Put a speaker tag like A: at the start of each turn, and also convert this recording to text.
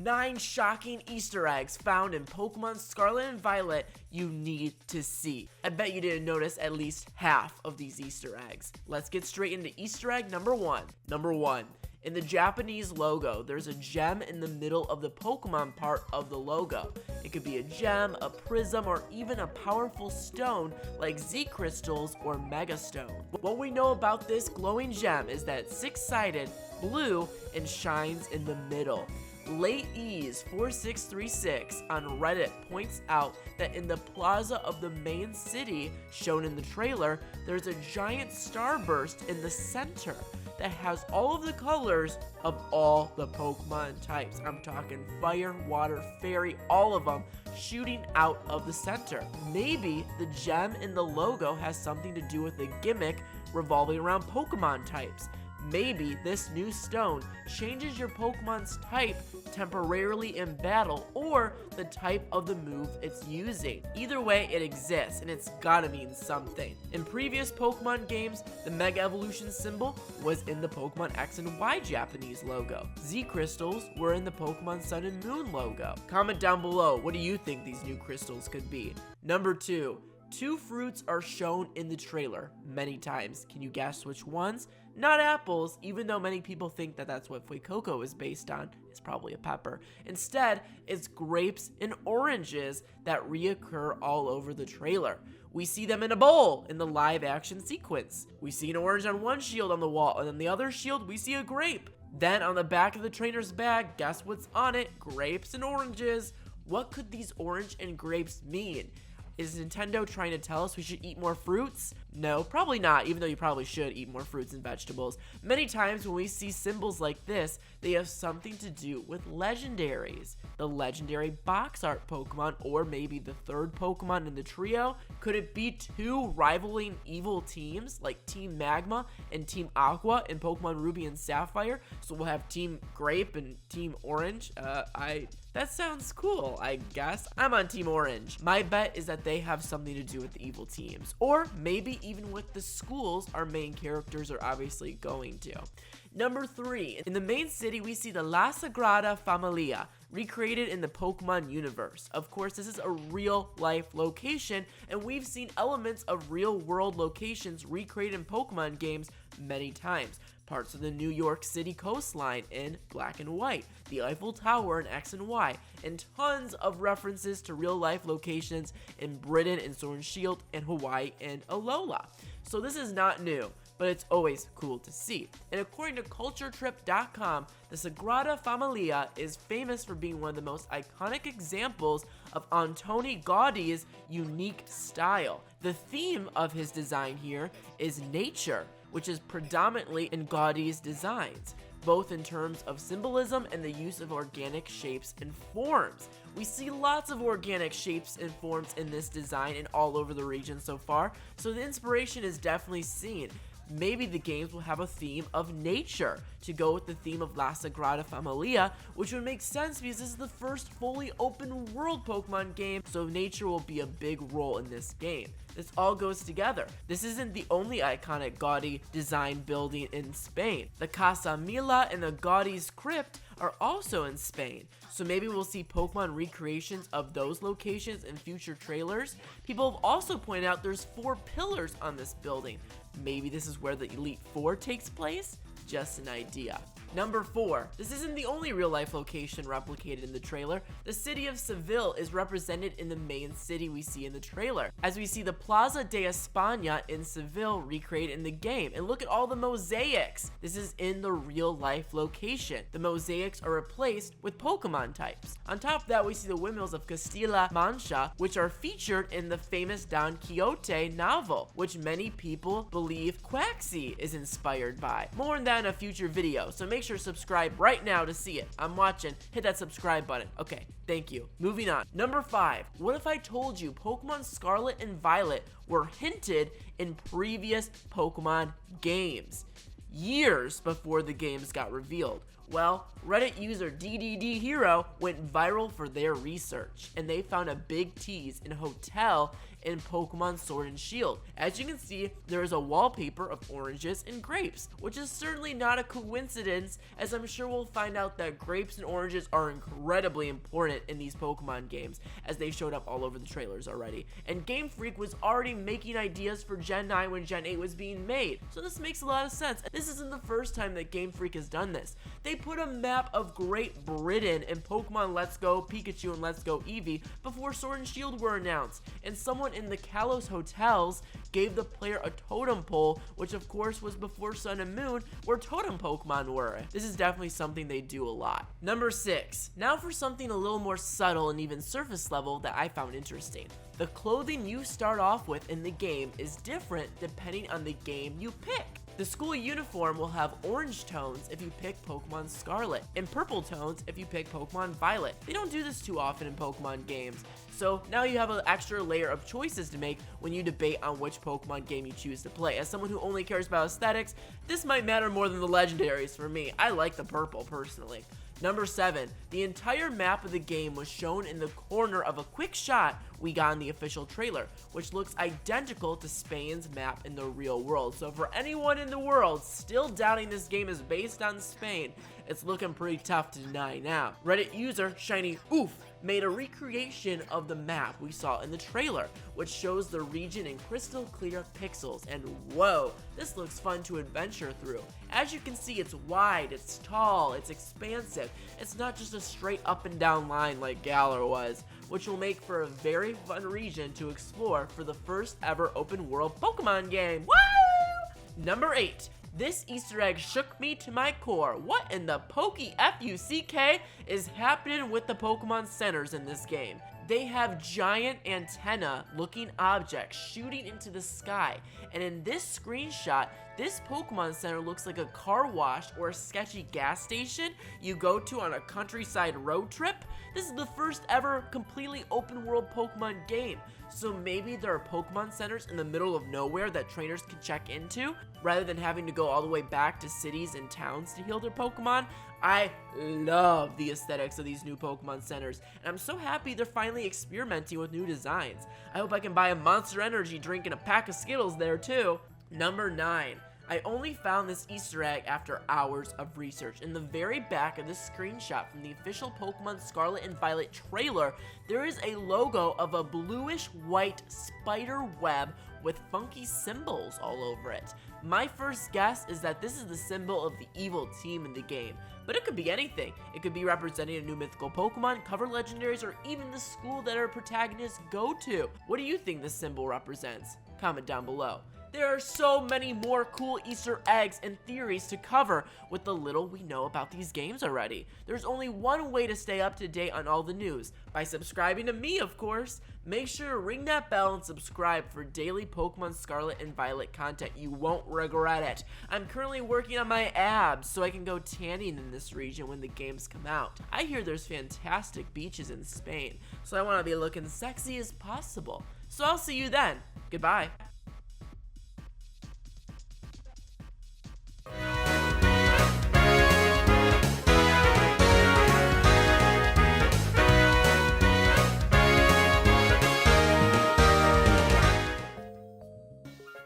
A: 9 shocking Easter eggs found in Pokemon Scarlet and Violet you need to see. I bet you didn't notice at least half of these Easter eggs. Let's get straight into Easter egg number 1. Number 1. In the Japanese logo, there's a gem in the middle of the Pokemon part of the logo. It could be a gem, a prism, or even a powerful stone like Z crystals or Mega Stone. What we know about this glowing gem is that it's 6-sided, blue, and shines in the middle. Late Ease 4636 on Reddit points out that in the plaza of the main city shown in the trailer, there's a giant starburst in the center that has all of the colors of all the Pokemon types. I'm talking fire, water, fairy, all of them shooting out of the center. Maybe the gem in the logo has something to do with the gimmick revolving around Pokemon types. Maybe this new stone changes your Pokemon's type temporarily in battle, or the type of the move it's using. Either way, it exists, and it's gotta mean something. In previous Pokemon games, the Mega Evolution symbol was in the Pokemon X and Y Japanese logo. Z crystals were in the Pokemon Sun and Moon logo. Comment down below, what do you think these new crystals could be? Number 2. 2 fruits are shown in the trailer many times. Can you guess which ones? Not apples, even though many people think that that's what Fuecoco is based on. It's probably a pepper. Instead, it's grapes and oranges that reoccur all over the trailer. We see them in a bowl in the live action sequence. We see an orange on one shield on the wall, and on the other shield, we see a grape. Then on the back of the trainer's bag, guess what's on it? Grapes and oranges. What could these orange and grapes mean? Is Nintendo trying to tell us we should eat more fruits? No, probably not, even though you probably should eat more fruits and vegetables. Many times when we see symbols like this, they have something to do with legendaries. The legendary box art Pokemon, or maybe the third Pokemon in the trio. Could it be 2 rivaling evil teams, like Team Magma and Team Aqua in Pokemon Ruby and Sapphire? So we'll have Team Grape and Team Orange. That sounds cool, I guess. I'm on Team Orange. My bet is that they have something to do with the evil teams. Or maybe even with the schools our main characters are obviously going to. Number 3. In the main city, we see the La Sagrada Familia, recreated in the Pokemon universe. Of course, this is a real-life location, and we've seen elements of real-world locations recreated in Pokemon games many times. Parts of the New York City coastline in Black and White, the Eiffel Tower in X and Y, and tons of references to real-life locations in Britain and Sword and Shield, and Hawaii and Alola. So this is not new, but it's always cool to see. And according to CultureTrip.com, the Sagrada Familia is famous for being one of the most iconic examples of Antoni Gaudi's unique style. The theme of his design here is nature, which is predominantly in Gaudi's designs, both in terms of symbolism and the use of organic shapes and forms. We see lots of organic shapes and forms in this design and all over the region so far, so the inspiration is definitely seen. Maybe the games will have a theme of nature to go with the theme of La Sagrada Familia, which would make sense because this is the first fully open world Pokemon game, so nature will be a big role in this game. This all goes together. This isn't the only iconic Gaudi design building in Spain. The Casa Mila and the Gaudi's Crypt are also in Spain, so maybe we'll see Pokemon recreations of those locations in future trailers. People have also pointed out there's 4 pillars on this building. Maybe this is where the Elite Four takes place? Just an idea. Number 4. This isn't the only real-life location replicated in the trailer. The city of Seville is represented in the main city we see in the trailer, as we see the Plaza de España in Seville recreated in the game. And look at all the mosaics. This is in the real-life location. The mosaics are replaced with Pokemon types. On top of that, we see the windmills of Castilla Mancha, which are featured in the famous Don Quixote novel, which many people believe Quaxly is inspired by. More on that in a future video, so make sure to subscribe right now to see it. I'm watching. Hit that subscribe button. Okay, thank you. Moving on. Number 5. What if I told you Pokemon Scarlet and Violet were hinted in previous Pokemon games, years before the games got revealed? Well, Reddit user DDD Hero went viral for their research, and they found a big tease in a hotel in Pokemon Sword and Shield. As you can see, there is a wallpaper of oranges and grapes, which is certainly not a coincidence, as I'm sure we'll find out that grapes and oranges are incredibly important in these Pokemon games, as they showed up all over the trailers already. And Game Freak was already making ideas for Gen 9 when Gen 8 was being made, so this makes a lot of sense. This isn't the first time that Game Freak has done this. They put a map of Great Britain in Pokemon Let's Go Pikachu and Let's Go Eevee before Sword and Shield were announced, and someone in the Kalos hotels gave the player a totem pole, which of course was before Sun and Moon, where totem Pokemon were. This is definitely something they do a lot. Number 6. Now for something a little more subtle and even surface level that I found interesting. The clothing you start off with in the game is different depending on the game you pick. The school uniform will have orange tones if you pick Pokemon Scarlet, and purple tones if you pick Pokemon Violet. They don't do this too often in Pokemon games, so now you have an extra layer of choices to make when you debate on which Pokemon game you choose to play. As someone who only cares about aesthetics, this might matter more than the legendaries for me. I like the purple personally. Number 7, the entire map of the game was shown in the corner of a quick shot we got in the official trailer, which looks identical to Spain's map in the real world. So for anyone in the world still doubting this game is based on Spain, it's looking pretty tough to deny now. Reddit user Shiny Oof made a recreation of the map we saw in the trailer, which shows the region in crystal clear pixels, and whoa, this looks fun to adventure through. As you can see, it's wide, it's tall, it's expansive. It's not just a straight up and down line like Galar was, which will make for a very fun region to explore for the first ever open world Pokemon game. Woo! Number 8. This Easter egg shook me to my core. What in the Pokey F-U-C-K is happening with the Pokemon centers in this game? They have giant antenna looking objects shooting into the sky, and in this screenshot, this Pokemon Center looks like a car wash or a sketchy gas station you go to on a countryside road trip. This is the first ever completely open world Pokemon game, so maybe there are Pokemon Centers in the middle of nowhere that trainers can check into, rather than having to go all the way back to cities and towns to heal their Pokemon. I love the aesthetics of these new Pokemon Centers, and I'm so happy they're finally experimenting with new designs. I hope I can buy a Monster Energy drink and a pack of Skittles there too. Number 9. I only found this Easter egg after hours of research. In the very back of this screenshot from the official Pokemon Scarlet and Violet trailer, there is a logo of a bluish-white spider web with funky symbols all over it. My first guess is that this is the symbol of the evil team in the game, but it could be anything. It could be representing a new mythical Pokemon, cover legendaries, or even the school that our protagonists go to. What do you think this symbol represents? Comment down below. There are so many more cool Easter eggs and theories to cover with the little we know about these games already. There's only one way to stay up to date on all the news, by subscribing to me, of course. Make sure to ring that bell and subscribe for daily Pokemon Scarlet and Violet content. You won't regret it. I'm currently working on my abs so I can go tanning in this region when the games come out. I hear there's fantastic beaches in Spain, so I want to be looking sexy as possible. So I'll see you then. Goodbye.